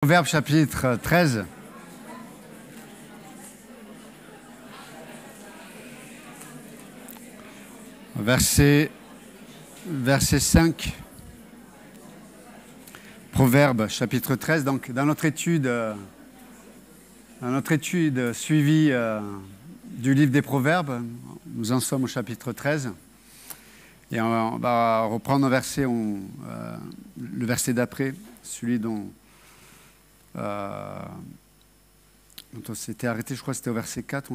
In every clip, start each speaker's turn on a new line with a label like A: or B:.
A: Proverbe chapitre 13. Verset 5. Proverbe chapitre 13. Donc, dans notre étude suivie du livre des Proverbes, nous en sommes au chapitre 13. Et on va reprendre le verset d'après, celui dont on s'était arrêté, je crois que c'était au verset 4.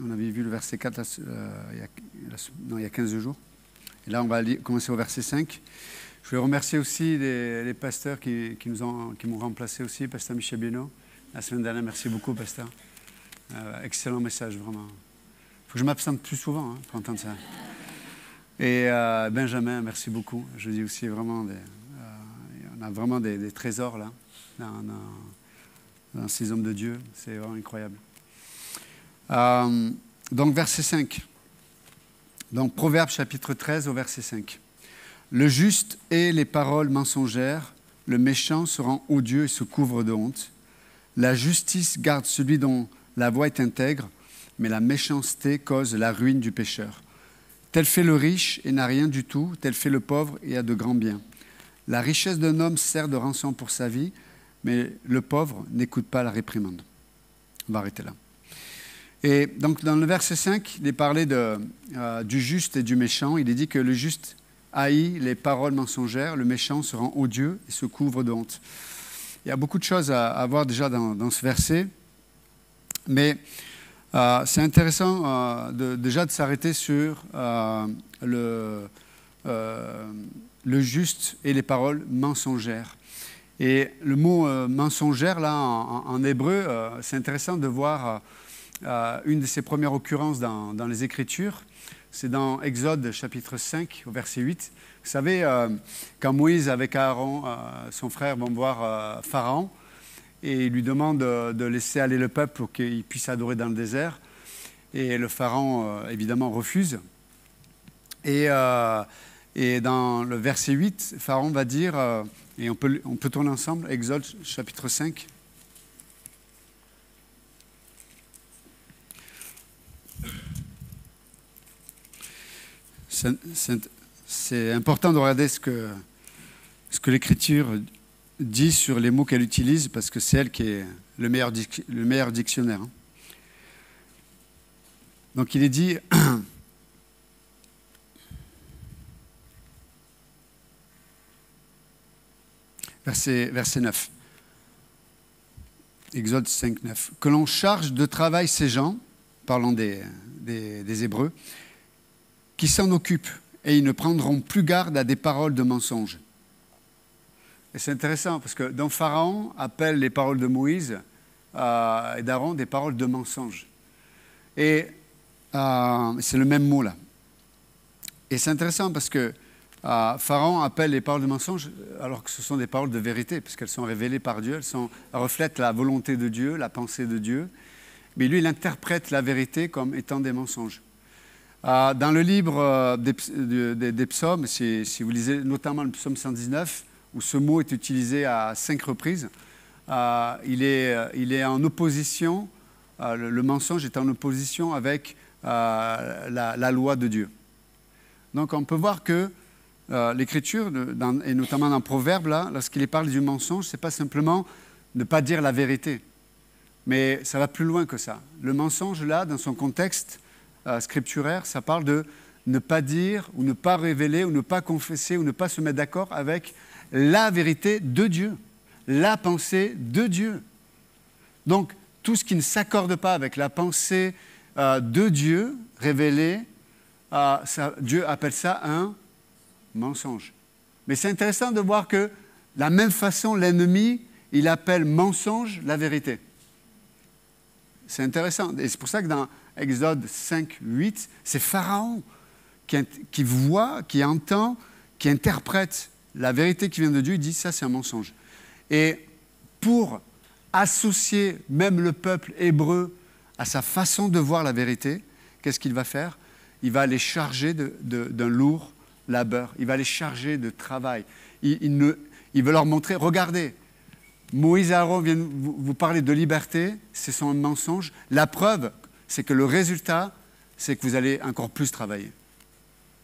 A: On avait vu le verset 4 il y a 15 jours. Et là, on va commencer au verset 5. Je voulais remercier aussi les pasteurs qui m'ont remplacé aussi, pasteur Michel Bino. La semaine dernière, merci beaucoup, pasteur. Excellent message, vraiment. Il faut que je m'absente plus souvent pour entendre ça. Et Benjamin, merci beaucoup. Je dis aussi vraiment, on a vraiment des trésors là, dans ces hommes de Dieu. C'est vraiment incroyable. Donc, verset 5. Donc, Proverbe chapitre 13 au verset 5. Le juste hait les paroles mensongères, le méchant se rend odieux et se couvre de honte. La justice garde celui dont la voie est intègre, mais la méchanceté cause la ruine du pécheur. Tel fait le riche et n'a rien du tout, tel fait le pauvre et a de grands biens. La richesse d'un homme sert de rançon pour sa vie, mais le pauvre n'écoute pas la réprimande. On va arrêter là. Et donc, dans le verset 5, il est parlé du juste et du méchant. Il est dit que le juste haït les paroles mensongères, le méchant se rend odieux et se couvre de honte. Il y a beaucoup de choses à voir déjà dans ce verset, mais c'est intéressant déjà de s'arrêter sur le juste et les paroles mensongères. Et le mot mensongère, là, en hébreu, c'est intéressant de voir une de ses premières occurrences dans les Écritures. C'est dans Exode chapitre 5, au verset 8. Vous savez, quand Moïse avec Aaron, son frère, vont voir Pharaon, et il lui demande de laisser aller le peuple pour qu'il puisse adorer dans le désert. Et le Pharaon, évidemment, refuse. Et dans le verset 8, Pharaon va dire, et on peut tourner ensemble, Exode chapitre 5. C'est important de regarder ce que l'Écriture dit sur les mots qu'elle utilise, parce que c'est elle qui est le meilleur dictionnaire. Donc il est dit, verset 9, Exode 5, 9, que l'on charge de travail ces gens, parlant des Hébreux, qui s'en occupent, et ils ne prendront plus garde à des paroles de mensonges. Et c'est intéressant, parce que donc Pharaon appelle les paroles de Moïse et d'Aaron des paroles de mensonges. Et c'est le même mot là. Et c'est intéressant parce que Pharaon appelle les paroles de mensonges alors que ce sont des paroles de vérité, puisqu'elles sont révélées par Dieu, elles reflètent la volonté de Dieu, la pensée de Dieu. Mais lui, il interprète la vérité comme étant des mensonges. Dans le livre des psaumes, si vous lisez notamment le psaume 119, où ce mot est utilisé à 5 reprises, il est en opposition, le mensonge est en opposition avec la loi de Dieu. Donc on peut voir que l'Écriture, et notamment dans Proverbe, là, lorsqu'il parle du mensonge, ce n'est pas simplement ne pas dire la vérité, mais ça va plus loin que ça. Le mensonge, là, dans son contexte scripturaire, ça parle de ne pas dire, ou ne pas révéler, ou ne pas confesser, ou ne pas se mettre d'accord avec la vérité de Dieu, la pensée de Dieu. Donc, tout ce qui ne s'accorde pas avec la pensée de Dieu révélée, Dieu appelle ça un mensonge. Mais c'est intéressant de voir que, de la même façon, l'ennemi, il appelle mensonge la vérité. C'est intéressant. Et c'est pour ça que dans Exode 5, 8, c'est Pharaon qui voit, qui entend, qui interprète la vérité qui vient de Dieu. Il dit ça, c'est un mensonge. Et pour associer même le peuple hébreu à sa façon de voir la vérité, qu'est-ce qu'il va faire? Il va les charger d'un lourd labeur. Il va les charger de travail. Il veut leur montrer, regardez, Moïse et Aaron viennent vous parler de liberté, c'est son mensonge. La preuve, c'est que le résultat, c'est que vous allez encore plus travailler.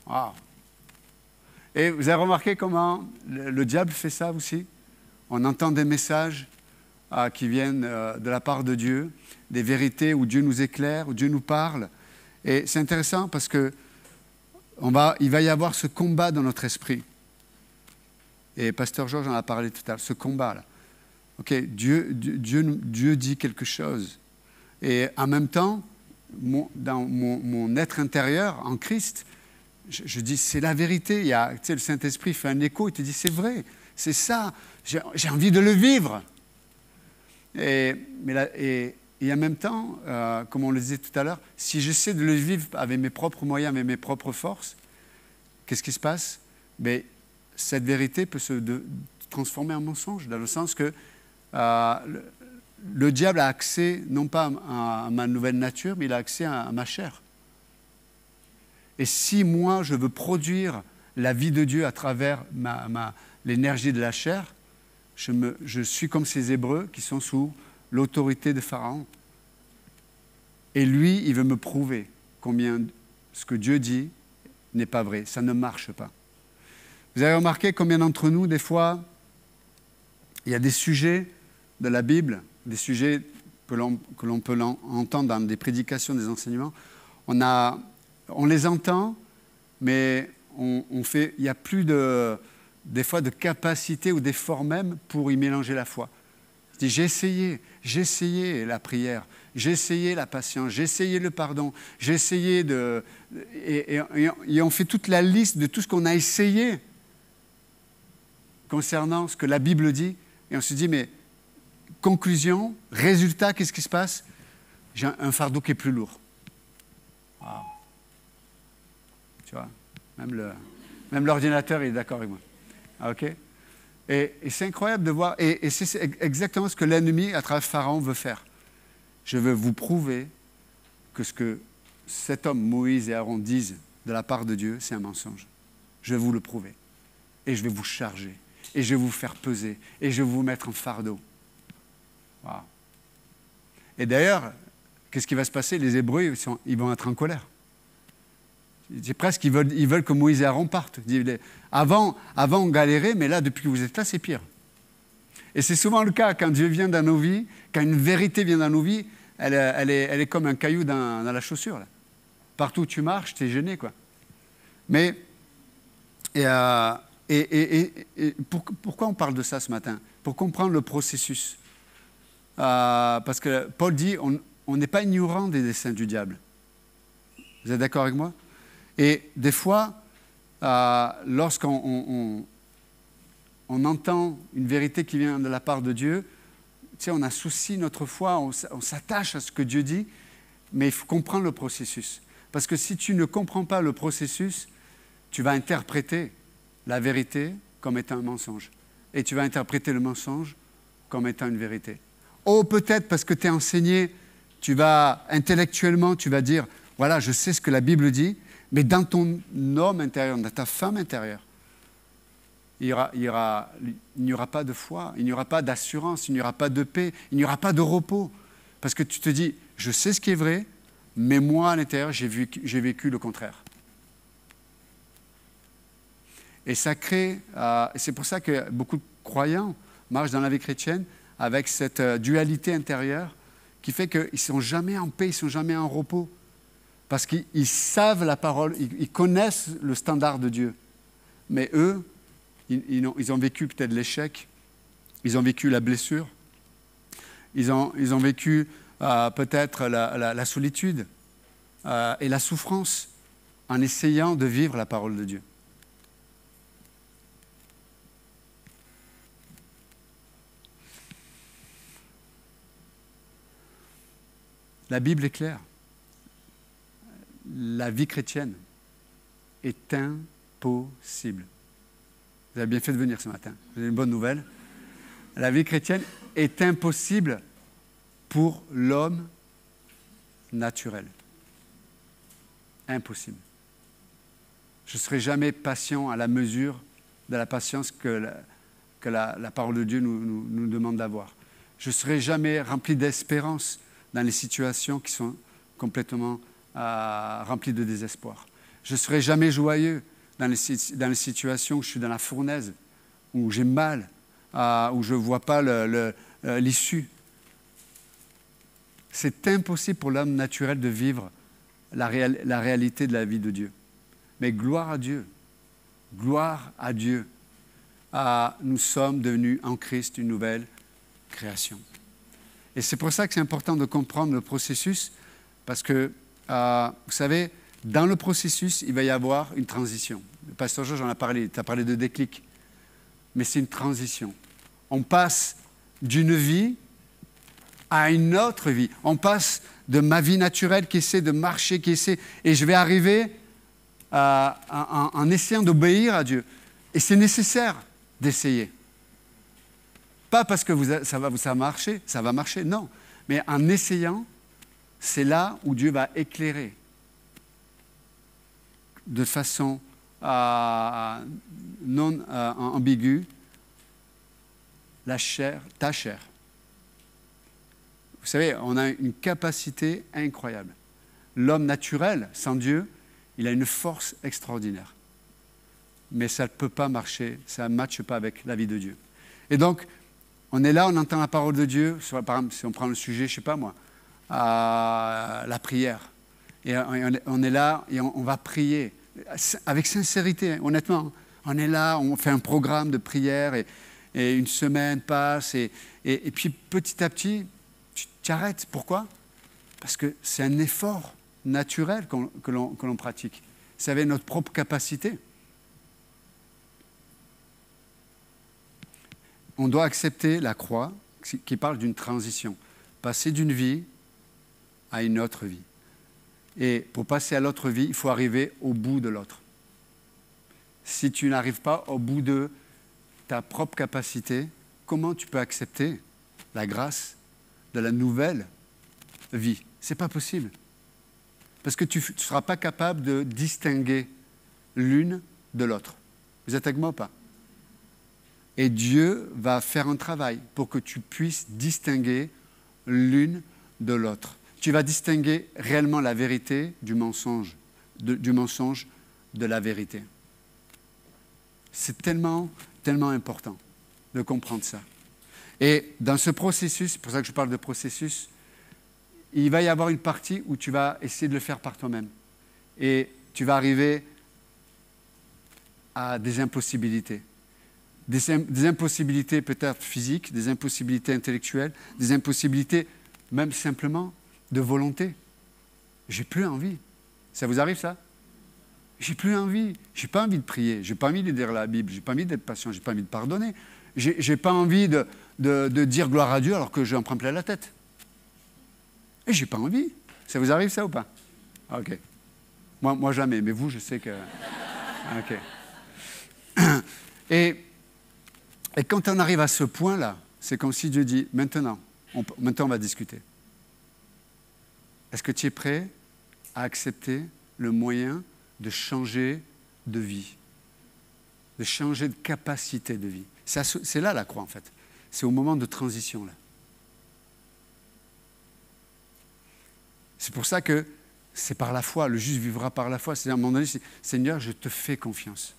A: Wow. Et vous avez remarqué comment le diable fait ça aussi? On entend des messages qui viennent de la part de Dieu, des vérités où Dieu nous éclaire, où Dieu nous parle. Et c'est intéressant parce que il va y avoir ce combat dans notre esprit. Et Pasteur Georges en a parlé tout à l'heure, ce combat-là. Ok, Dieu dit quelque chose. Et en même temps, dans mon être intérieur, en Christ, je dis, c'est la vérité. Le Saint-Esprit fait un écho, il te dit, c'est vrai, c'est ça, j'ai envie de le vivre. Et en même temps, comme on le disait tout à l'heure, si j'essaie de le vivre avec mes propres moyens, avec mes propres forces, qu'est-ce qui se passe? Cette vérité peut se transformer en mensonge, dans le sens que le diable a accès, non pas à ma nouvelle nature, mais il a accès à ma chair. Et si moi, je veux produire la vie de Dieu à travers l'énergie de la chair, je suis comme ces Hébreux qui sont sous l'autorité de Pharaon. Et lui, il veut me prouver combien ce que Dieu dit n'est pas vrai. Ça ne marche pas. Vous avez remarqué combien d'entre nous, des fois, il y a des sujets de la Bible, des sujets que l'on peut entendre dans des prédications, des enseignements. On les entend, mais il n'y a plus des fois de capacité ou d'effort même pour y mélanger la foi. Je dis, j'ai essayé la prière, j'ai essayé la patience, j'ai essayé le pardon, j'ai essayé et on fait toute la liste de tout ce qu'on a essayé concernant ce que la Bible dit, et on se dit, mais conclusion, résultat, qu'est-ce qui se passe? J'ai un fardeau qui est plus lourd. Wow. Tu vois, même l'ordinateur est d'accord avec moi. OK? Et c'est incroyable de voir, et c'est exactement ce que l'ennemi, à travers Pharaon, veut faire. Je veux vous prouver que ce que cet homme, Moïse et Aaron, disent de la part de Dieu, c'est un mensonge. Je vais vous le prouver. Et je vais vous charger. Et je vais vous faire peser. Et je vais vous mettre en fardeau. Wow. Et d'ailleurs, qu'est-ce qui va se passer? Les Hébreux, ils vont être en colère. C'est presque, ils veulent que Moïse et Aaron partent. Avant, on galérait, mais là, depuis que vous êtes là, c'est pire. Et c'est souvent le cas quand Dieu vient dans nos vies, quand une vérité vient dans nos vies, elle est comme un caillou dans la chaussure. Là. Partout où tu marches, tu es gêné, quoi. Mais, pourquoi on parle de ça ce matin? Pour comprendre le processus. Parce que Paul dit, on n'est pas ignorant des desseins du diable. Vous êtes d'accord avec moi? Et des fois, lorsqu'on entend une vérité qui vient de la part de Dieu, tu sais, on associe notre foi, on s'attache à ce que Dieu dit, mais il faut comprendre le processus. Parce que si tu ne comprends pas le processus, tu vas interpréter la vérité comme étant un mensonge. Et tu vas interpréter le mensonge comme étant une vérité. Oh, peut-être parce que tu es enseigné, intellectuellement, tu vas dire, voilà, je sais ce que la Bible dit, mais dans ton homme intérieur, dans ta femme intérieure, il n'y aura pas de foi, il n'y aura pas d'assurance, il n'y aura pas de paix, il n'y aura pas de repos. Parce que tu te dis, je sais ce qui est vrai, mais moi, à l'intérieur, j'ai vécu le contraire. Et ça crée, c'est pour ça que beaucoup de croyants marchent dans la vie chrétienne avec cette dualité intérieure qui fait qu'ils ne sont jamais en paix, ils ne sont jamais en repos. Parce qu'ils savent la parole, ils connaissent le standard de Dieu. Mais eux, ils ont vécu peut-être l'échec, ils ont vécu la blessure, ils ont vécu peut-être la solitude et la souffrance en essayant de vivre la parole de Dieu. La Bible est claire. La vie chrétienne est impossible. Vous avez bien fait de venir ce matin. Vous avez une bonne nouvelle. La vie chrétienne est impossible pour l'homme naturel. Impossible. Je ne serai jamais patient à la mesure de la patience que que la parole de Dieu nous demande d'avoir. Je ne serai jamais rempli d'espérance dans les situations qui sont complètement remplies de désespoir. Je ne serai jamais joyeux dans les situations où je suis dans la fournaise, où j'ai mal, où je ne vois pas l'issue. C'est impossible pour l'homme naturel de vivre la réalité de la vie de Dieu. Mais gloire à Dieu. Gloire à Dieu. Nous sommes devenus en Christ une nouvelle création. Et c'est pour ça que c'est important de comprendre le processus, parce que, vous savez, dans le processus, il va y avoir une transition. Le pasteur Georges en a parlé, tu as parlé de déclic. Mais c'est une transition. On passe d'une vie à une autre vie. On passe de ma vie naturelle qui essaie de marcher, et je vais arriver en essayant d'obéir à Dieu. Et c'est nécessaire d'essayer. Pas parce que ça va marcher, non. Mais en essayant, c'est là où Dieu va éclairer de façon non ambiguë ta chair. Vous savez, on a une capacité incroyable. L'homme naturel, sans Dieu, il a une force extraordinaire. Mais ça ne peut pas marcher, ça ne matche pas avec la vie de Dieu. Et donc, on est là, on entend la parole de Dieu, par exemple, si on prend le sujet, je ne sais pas moi, la prière. Et on est là et on va prier avec sincérité, honnêtement. On est là, on fait un programme de prière et une semaine passe et puis petit à petit, tu arrêtes. Pourquoi? Parce que c'est un effort naturel que l'on pratique. C'est avec notre propre capacité. On doit accepter la croix qui parle d'une transition. Passer d'une vie à une autre vie. Et pour passer à l'autre vie, il faut arriver au bout de l'autre. Si tu n'arrives pas au bout de ta propre capacité, comment tu peux accepter la grâce de la nouvelle vie? Ce n'est pas possible. Parce que tu ne seras pas capable de distinguer l'une de l'autre. Vous êtes avec moi ou pas? Et Dieu va faire un travail pour que tu puisses distinguer l'une de l'autre. Tu vas distinguer réellement la vérité du mensonge de la vérité. C'est tellement, tellement important de comprendre ça. Et dans ce processus, c'est pour ça que je parle de processus, il va y avoir une partie où tu vas essayer de le faire par toi-même. Et tu vas arriver à des impossibilités. Des impossibilités peut-être physiques, des impossibilités intellectuelles, des impossibilités même simplement de volonté. J'ai plus envie. Ça vous arrive ça? J'ai plus envie. J'ai pas envie de prier. J'ai pas envie de lire la Bible. J'ai pas envie d'être patient. J'ai pas envie de pardonner. J'ai pas envie de dire gloire à Dieu alors que j'en prends plein la tête. Et j'ai pas envie. Ça vous arrive ça ou pas? Ok. Moi jamais. Mais vous, je sais que. Ok. Et quand on arrive à ce point-là, c'est comme si Dieu dit, maintenant on va discuter. Est-ce que tu es prêt à accepter le moyen de changer de vie, de changer de capacité de vie? C'est là la croix en fait. C'est au moment de transition là. C'est pour ça que c'est par la foi, le juste vivra par la foi. C'est à un moment donné, Seigneur, je te fais confiance.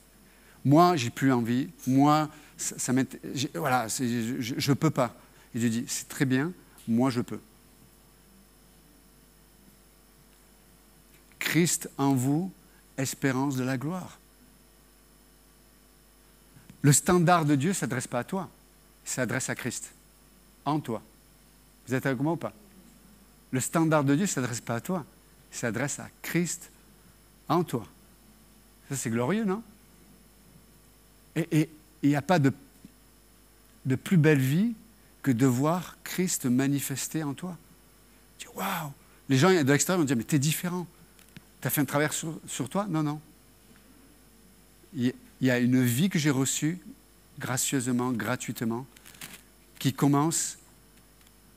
A: Moi, j'ai plus envie. Moi, voilà, je ne peux pas. Et Dieu dit, c'est très bien, moi je peux. Christ en vous, espérance de la gloire. Le standard de Dieu ne s'adresse pas à toi, il s'adresse à Christ, en toi. Vous êtes avec moi ou pas? Le standard de Dieu ne s'adresse pas à toi, il s'adresse à Christ en toi. Ça, c'est glorieux, non? Et il n'y a pas de plus belle vie que de voir Christ manifester en toi. Tu dis, waouh! Les gens de l'extérieur vont dire, mais t'es différent. Tu as fait un travail sur toi? Non, non. Il y a une vie que j'ai reçue gracieusement, gratuitement, qui commence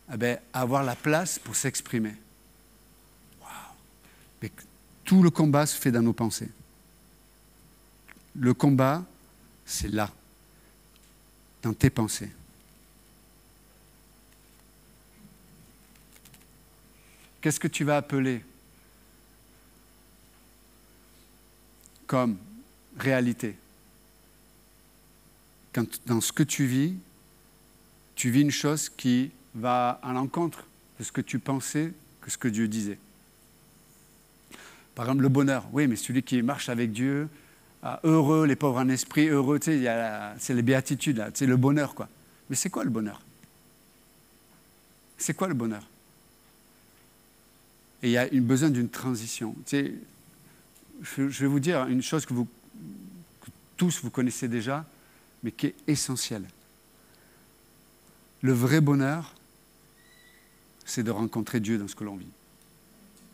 A: à avoir la place pour s'exprimer. Waouh! Mais tout le combat se fait dans nos pensées. Le combat, c'est là. dans tes pensées. Qu'est-ce que tu vas appeler comme réalité? Quand dans ce que tu vis une chose qui va à l'encontre de ce que tu pensais, que ce que Dieu disait. Par exemple, le bonheur. Oui, mais celui qui marche avec Dieu, heureux, les pauvres en esprit, heureux, tu sais, c'est les béatitudes, là, c'est le bonheur, quoi. Mais c'est quoi le bonheur? C'est quoi le bonheur? Et il y a besoin d'une transition. Tu sais, je vais vous dire une chose que tous vous connaissez déjà, mais qui est essentielle. Le vrai bonheur, c'est de rencontrer Dieu dans ce que l'on vit.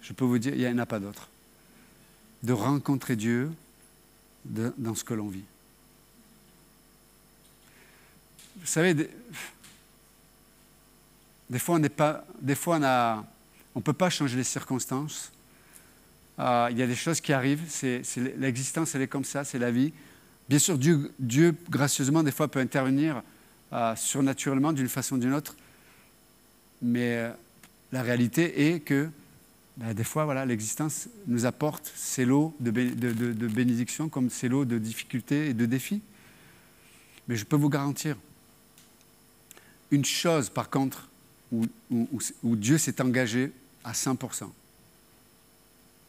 A: Je peux vous dire, il n'y en a pas d'autre. De rencontrer Dieu dans ce que l'on vit. Vous savez, des fois, on ne peut pas changer les circonstances. Il y a des choses qui arrivent, l'existence, elle est comme ça, c'est la vie. Bien sûr, Dieu, gracieusement, des fois, peut intervenir surnaturellement d'une façon ou d'une autre. Mais la réalité est que, des fois, voilà, l'existence nous apporte ses lots de bénédictions comme ses lots de difficultés et de défis. Mais je peux vous garantir, une chose, par contre, où Dieu s'est engagé à 100%.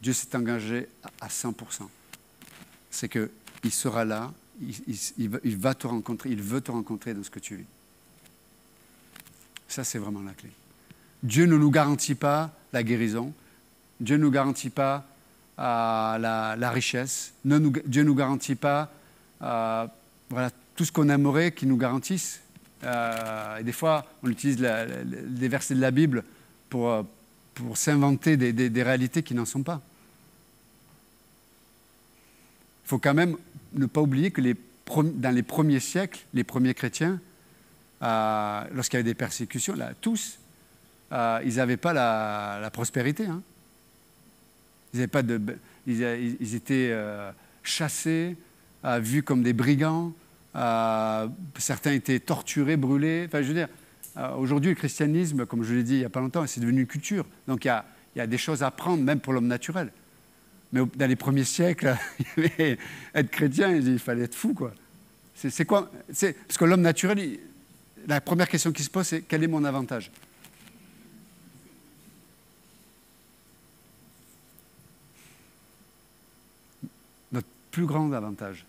A: Dieu s'est engagé à 100%. C'est qu'il sera là, il va te rencontrer, il veut te rencontrer dans ce que tu vis. Ça, c'est vraiment la clé. Dieu ne nous garantit pas la guérison. Dieu ne nous garantit pas la richesse. Dieu ne nous garantit pas voilà, tout ce qu'on aimerait qu'il nous garantisse. Et des fois, on utilise des versets de la Bible pour s'inventer des réalités qui n'en sont pas. Il faut quand même ne pas oublier que dans les premiers siècles, les premiers chrétiens, lorsqu'il y avait des persécutions, là, tous, ils n'avaient pas la prospérité. Hein. Ils étaient chassés, vus comme des brigands. Certains étaient torturés, brûlés. Enfin, je veux dire, aujourd'hui, le christianisme, comme je l'ai dit il n'y a pas longtemps, c'est devenu une culture. Donc, il y a des choses à apprendre, même pour l'homme naturel. Mais dans les premiers siècles, être chrétien, il fallait être fou, quoi. C'est quoi? Parce que l'homme naturel, la première question qui se pose, c'est quel est mon avantage? Notre plus grand avantage,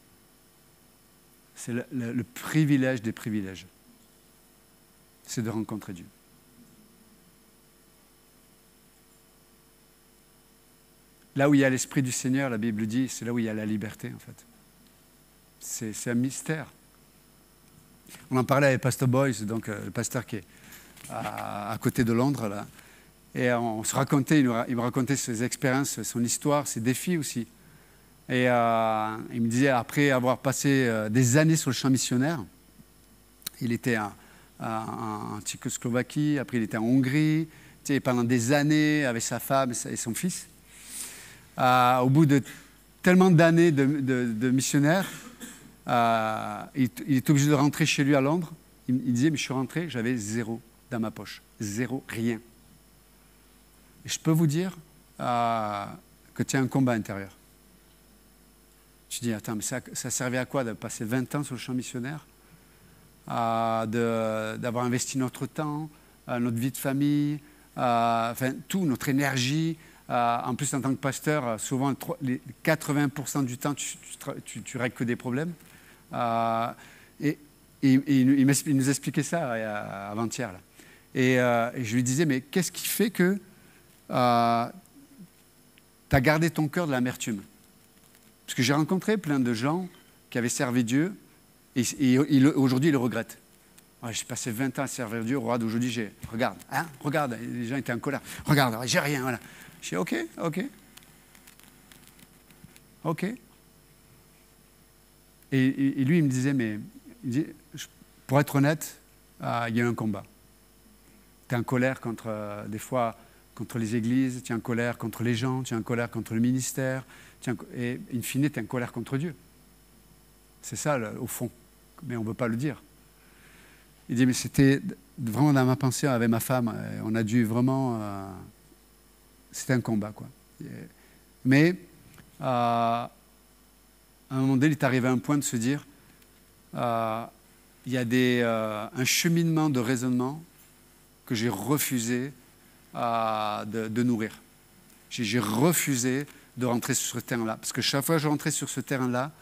A: c'est le privilège des privilèges. C'est de rencontrer Dieu. Là où il y a l'Esprit du Seigneur, la Bible dit, c'est là où il y a la liberté, en fait. C'est un mystère. On en parlait avec Pastor Boyce, donc le pasteur qui est à côté de Londres, là. Et on se racontait, il me racontait ses expériences, son histoire, ses défis aussi. Et il me disait, après avoir passé des années sur le champ missionnaire, il était en Tchécoslovaquie, après il était en Hongrie, pendant des années avec sa femme et son fils. Au bout de tellement d'années de missionnaire, il est obligé de rentrer chez lui à Londres. Il disait, mais je suis rentré, j'avais 0 dans ma poche. 0, rien. Et je peux vous dire que tu as un combat intérieur. Tu dis, attends, mais ça servait à quoi de passer 20 ans sur le champ missionnaire, d'avoir investi notre temps, notre vie de famille, enfin, tout, notre énergie. En plus, en tant que pasteur, souvent, les 80% du temps, tu règles que des problèmes. Et il nous expliquait ça avant-hier. Là. Et je lui disais, mais qu'est-ce qui fait que tu as gardé ton cœur de l'amertume? Parce que j'ai rencontré plein de gens qui avaient servi Dieu et aujourd'hui, ils le regrettent. Ouais, j'ai passé 20 ans à servir Dieu, regarde, aujourd'hui, regarde, les gens étaient en colère. Regarde, j'ai rien, voilà. Je dis, ok. Et lui, il me disait, pour être honnête, il y a un combat. Tu es en colère des fois, contre les églises, tu es en colère contre les gens, tu es en colère contre le ministère, et in fine, tu es en colère contre Dieu. C'est ça, au fond. Mais on ne veut pas le dire. Il dit, mais c'était vraiment dans ma pensée avec ma femme. On a dû vraiment... c'était un combat, quoi. Mais à un moment donné, il est arrivé à un point de se dire, il y a un cheminement de raisonnement que j'ai refusé de nourrir. J'ai refusé de rentrer sur ce terrain-là. Parce que chaque fois que je rentrais sur ce terrain-là,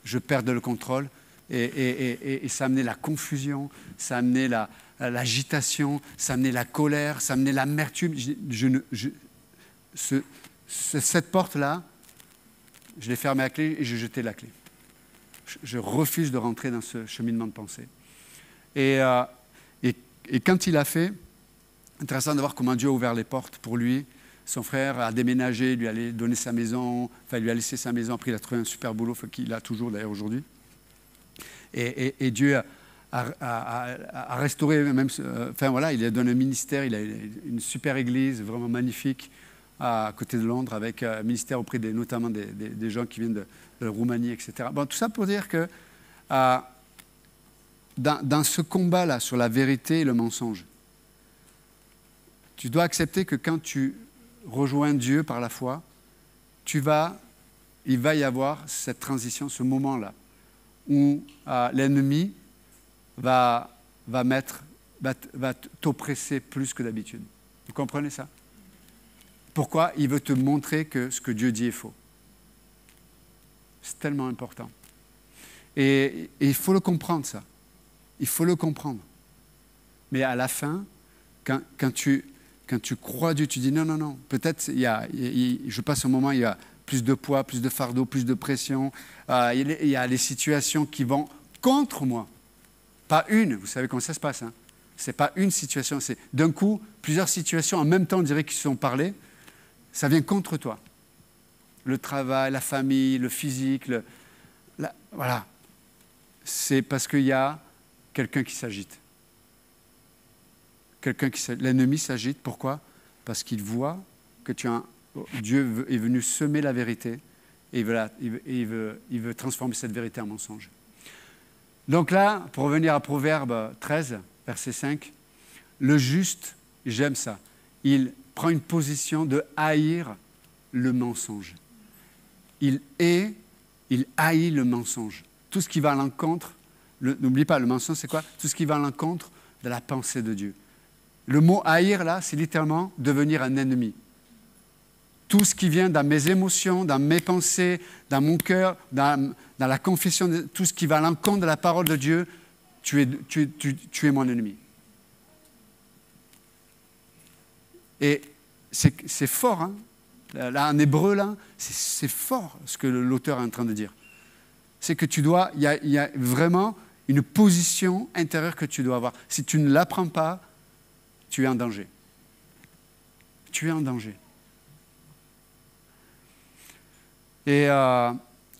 A: je perdais le contrôle et ça amenait la confusion, ça amenait l'agitation, ça amenait la colère, ça amenait l'amertume. Cette porte-là, je l'ai fermée à clé et j'ai jeté la clé. Je refuse de rentrer dans ce cheminement de pensée. Et quand il a fait, intéressant de voir comment Dieu a ouvert les portes pour lui. Son frère a déménagé, lui a donné sa maison, enfin il lui a laissé sa maison, après il a trouvé un super boulot qu'il a toujours d'ailleurs aujourd'hui. Et Dieu a restauré, même, enfin voilà, il a donné un ministère, il a une super église vraiment magnifique à côté de Londres, avec un ministère auprès notamment des gens qui viennent de Roumanie, etc. Bon, tout ça pour dire que dans ce combat-là sur la vérité et le mensonge, tu dois accepter que quand tu rejoins Dieu par la foi, il va y avoir cette transition, ce moment-là, où l'ennemi va t'oppresser plus que d'habitude. Vous comprenez ça? Pourquoi? Il veut te montrer que ce que Dieu dit est faux. C'est tellement important. Et il faut le comprendre, ça. Il faut le comprendre. Mais à la fin, quand tu crois Dieu, tu dis non, non, non. Peut-être, je passe un moment, il y a plus de poids, plus de fardeau, plus de pression. Il y a des situations qui vont contre moi. Pas une, vous savez comment ça se passe. Hein? Ce n'est pas une situation, c'est d'un coup, plusieurs situations en même temps, on dirait qu'ils se sont parlé. Ça vient contre toi. Le travail, la famille, le physique, voilà. C'est parce qu'il y a quelqu'un qui s'agite. L'ennemi s'agite, pourquoi? Parce qu'il voit que Dieu est venu semer la vérité et il veut transformer cette vérité en mensonge. Donc là, pour revenir à Proverbe 13, verset 5, le juste, j'aime ça, il prend une position de haïr le mensonge. Il haït le mensonge. Tout ce qui va à l'encontre, n'oublie pas, le mensonge c'est quoi? Tout ce qui va à l'encontre de la pensée de Dieu. Le mot haïr là, c'est littéralement devenir un ennemi. Tout ce qui vient dans mes émotions, dans mes pensées, dans mon cœur, dans la confession, tout ce qui va à l'encontre de la parole de Dieu, tu es mon ennemi. Et c'est fort, hein? Là, en hébreu, là, c'est fort ce que l'auteur est en train de dire. C'est que il y a vraiment une position intérieure que tu dois avoir. Si tu ne l'apprends pas, tu es en danger. Tu es en danger. Et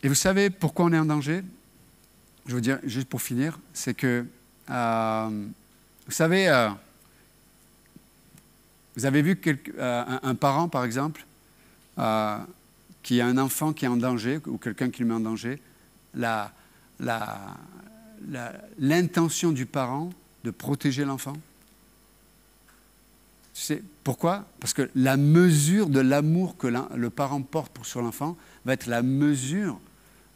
A: vous savez pourquoi on est en danger? Je veux dire, juste pour finir, c'est que, vous savez, vous avez vu un parent, par exemple, qui a un enfant qui est en danger, ou quelqu'un qui le met en danger, l'intention du parent de protéger l'enfant. Tu sais pourquoi? Parce que la mesure de l'amour que le parent porte sur l'enfant va être la mesure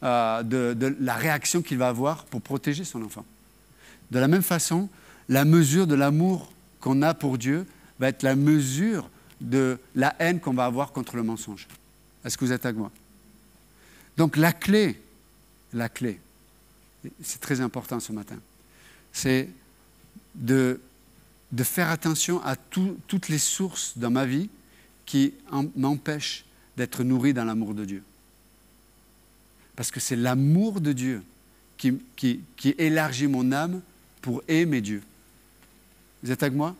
A: de la réaction qu'il va avoir pour protéger son enfant. De la même façon, la mesure de l'amour qu'on a pour Dieu va être la mesure de la haine qu'on va avoir contre le mensonge. Est-ce que vous êtes avec moi? Donc la clé, c'est très important ce matin, c'est de faire attention à toutes les sources dans ma vie qui m'empêchent d'être nourri dans l'amour de Dieu. Parce que c'est l'amour de Dieu qui élargit mon âme pour aimer Dieu. Vous êtes avec moi?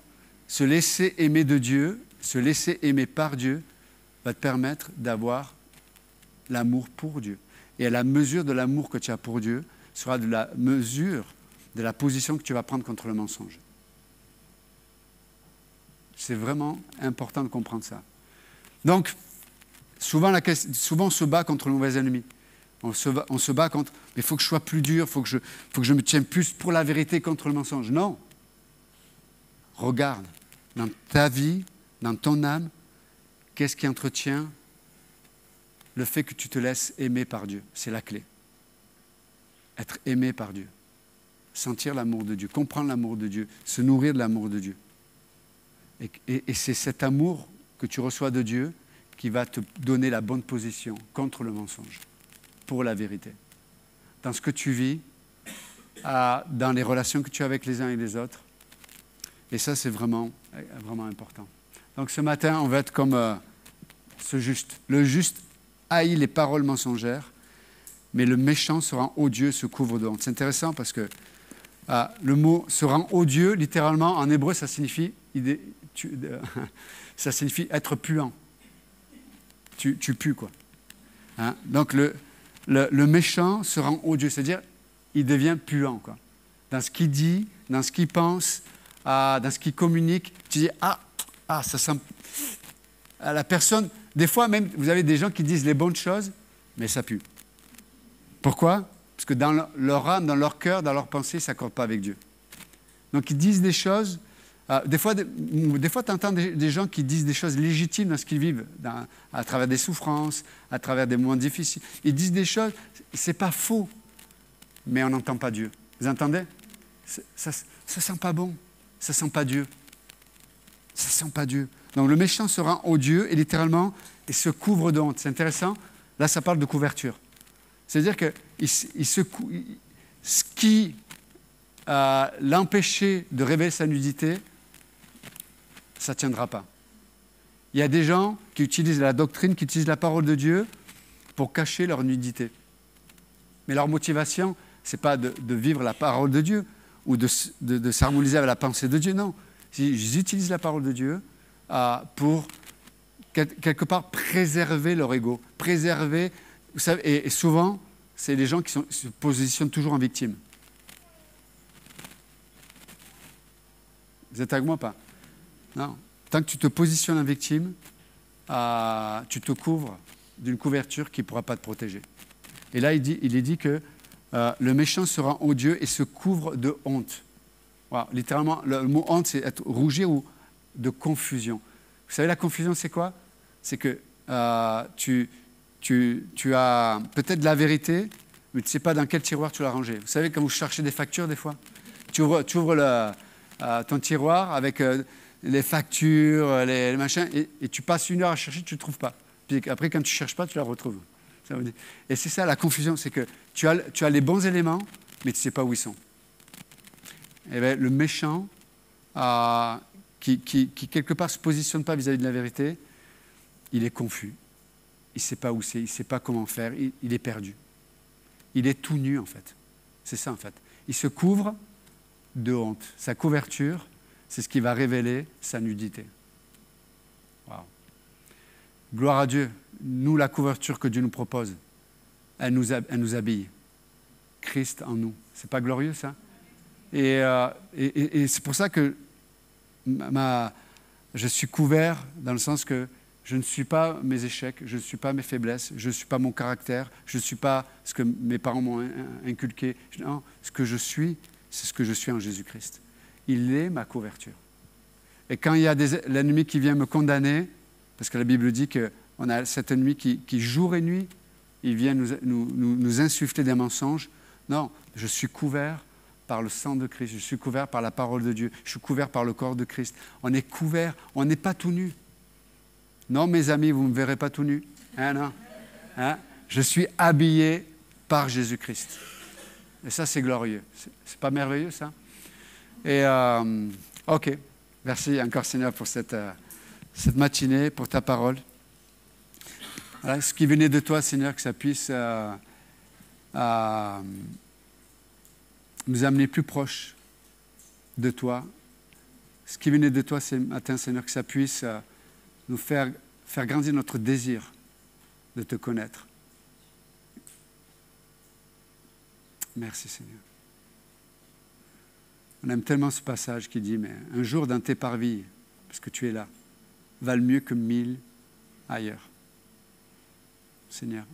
A: Se laisser aimer de Dieu, se laisser aimer par Dieu, va te permettre d'avoir l'amour pour Dieu. Et à la mesure de l'amour que tu as pour Dieu, sera de la mesure de la position que tu vas prendre contre le mensonge. C'est vraiment important de comprendre ça. Donc, souvent on se bat contre le mauvais ennemi. On se bat contre, mais il faut que je sois plus dur, il faut que je me tienne plus pour la vérité contre le mensonge. Non, Regarde, dans ta vie, dans ton âme, qu'est-ce qui entretient le fait que tu te laisses aimer par Dieu? C'est la clé. Être aimé par Dieu. Sentir l'amour de Dieu, comprendre l'amour de Dieu, se nourrir de l'amour de Dieu. Et c'est cet amour que tu reçois de Dieu qui va te donner la bonne position contre le mensonge, pour la vérité. Dans ce que tu vis, dans les relations que tu as avec les uns et les autres. Et ça, c'est vraiment, vraiment important. Donc ce matin, on va être comme ce juste. Le juste haït les paroles mensongères, mais le méchant se rend odieux, se couvre de honte. C'est intéressant parce que le mot se rend odieux, littéralement, en hébreu, ça signifie être puant. Tu pues, quoi. Hein? Donc le méchant se rend odieux, c'est-à-dire il devient puant, quoi. Dans ce qu'il dit, dans ce qu'il pense, dans ce qu'il communique, tu dis ça sent. La personne, des fois même, vous avez des gens qui disent les bonnes choses, mais ça pue. Pourquoi? Parce que dans leur âme, dans leur cœur, dans leur pensée, ça ne s'accorde pas avec Dieu. Donc ils disent des choses. Des fois, tu entends des gens qui disent des choses légitimes dans ce qu'ils vivent, à travers des souffrances, à travers des moments difficiles. Ils disent des choses, c'est pas faux, mais on n'entend pas Dieu. Vous entendez? Ça sent pas bon, ça sent pas Dieu. Ça sent pas Dieu. Donc le méchant se rend odieux et littéralement, il se couvre de honte. C'est intéressant. Là, ça parle de couverture. C'est-à-dire que ce qui l'empêchait de révéler sa nudité, ça ne tiendra pas. Il y a des gens qui utilisent la doctrine, qui utilisent la parole de Dieu pour cacher leur nudité. Mais leur motivation, ce n'est pas de vivre la parole de Dieu ou de s'harmoniser avec la pensée de Dieu, non. Ils utilisent la parole de Dieu pour, quelque part, préserver leur ego, préserver. Vous savez, et souvent, c'est les gens qui se positionnent toujours en victime. Vous êtes avec moi ou pas? Non. Tant que tu te positionnes en victime, tu te couvres d'une couverture qui ne pourra pas te protéger. Et là, il est dit que le méchant se rend odieux et se couvre de honte. Voilà, littéralement, le mot honte, c'est être rougir ou de confusion. Vous savez, la confusion, c'est quoi? C'est que tu as peut-être de la vérité, mais tu ne sais pas dans quel tiroir tu l'as rangée. Vous savez, quand vous cherchez des factures, des fois, tu ouvres ton tiroir avec les factures, les machins, et tu passes 1 heure à chercher, tu ne trouves pas. Puis après, quand tu ne cherches pas, tu la retrouves. Et c'est ça, la confusion, c'est que tu as les bons éléments, mais tu ne sais pas où ils sont. Et bien, le méchant, qui quelque part ne se positionne pas vis-à-vis de la vérité, il est confus. Il ne sait pas où c'est, il ne sait pas comment faire, il est perdu. Il est tout nu, en fait. C'est ça, en fait. Il se couvre de honte. Sa couverture, c'est ce qui va révéler sa nudité. Wow. Gloire à Dieu. Nous, la couverture que Dieu nous propose, elle nous habille. Christ en nous. C'est pas glorieux, ça? Et c'est pour ça que je suis couvert dans le sens que je ne suis pas mes échecs, je ne suis pas mes faiblesses, je ne suis pas mon caractère, je ne suis pas ce que mes parents m'ont inculqué. Non, ce que je suis, c'est ce que je suis en Jésus-Christ. Il est ma couverture. Et quand il y a l'ennemi qui vient me condamner, parce que la Bible dit qu'on a cet ennemi qui jour et nuit, il vient nous insuffler des mensonges. Non, je suis couvert par le sang de Christ, je suis couvert par la parole de Dieu, je suis couvert par le corps de Christ. On est couvert, on n'est pas tout nu. Non, mes amis, vous ne me verrez pas tout nu. Hein, non. Hein? Je suis habillé par Jésus-Christ. Et ça, c'est glorieux. C'est pas merveilleux, ça? Et, OK. Merci encore, Seigneur, pour cette matinée, pour ta parole. Voilà, ce qui venait de toi, Seigneur, que ça puisse nous amener plus proches de toi. Ce qui venait de toi ce matin, Seigneur, que ça puisse nous faire grandir notre désir de te connaître. Merci, Seigneur. On aime tellement ce passage qui dit, mais un jour dans tes parvis, parce que tu es là, valent mieux que 1000 ailleurs. Seigneur,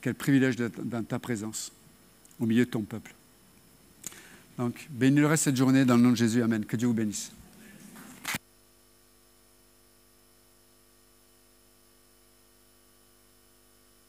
A: quel privilège d'être dans ta présence, au milieu de ton peuple. Donc, bénis le reste de cette journée dans le nom de Jésus. Amen. Que Dieu vous bénisse.